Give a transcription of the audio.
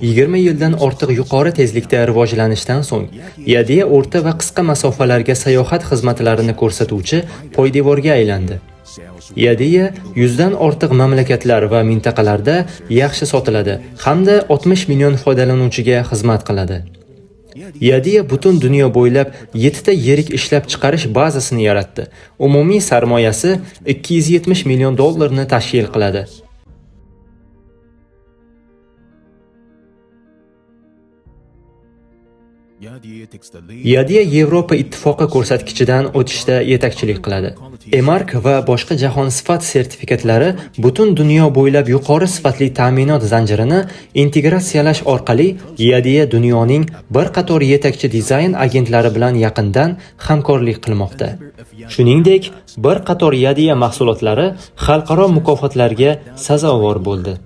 20 yildan ortiq yuqori tezlikda rivojlanishdan so'ng, Yadia o'rta va qisqa masofalarga sayohat xizmatlarini ko'rsatuvchi poydevorga aylandi. Yadia 100 dan ortiq mamlakatlar va mintaqalarda yaxshi sotiladi hamda 60 million foydalanuvchiga xizmat qiladi. Yadia butun dunyo bo'ylab 7 ta yirik ishlab chiqarish bazasini yaratdi. Umumiy sarmoyasi $270 million ni tashkil qiladi. Yadia Yevropa ittifoqi ko'rsatkichidan o'tishda yetakchilik qiladi. EMARC va boshqa jahon sifat sertifikatlari butun dunyo bo'ylab yuqori sifatli ta'minot zanjirini integratsiyalash orqali Yadia dunyoning bir qator yetakchi dizayn agentlari bilan yaqindan hamkorlik qilmoqda. Shuningdek, bir qator Yadia mahsulotlari xalqaro mukofotlarga sazovor bo'ldi.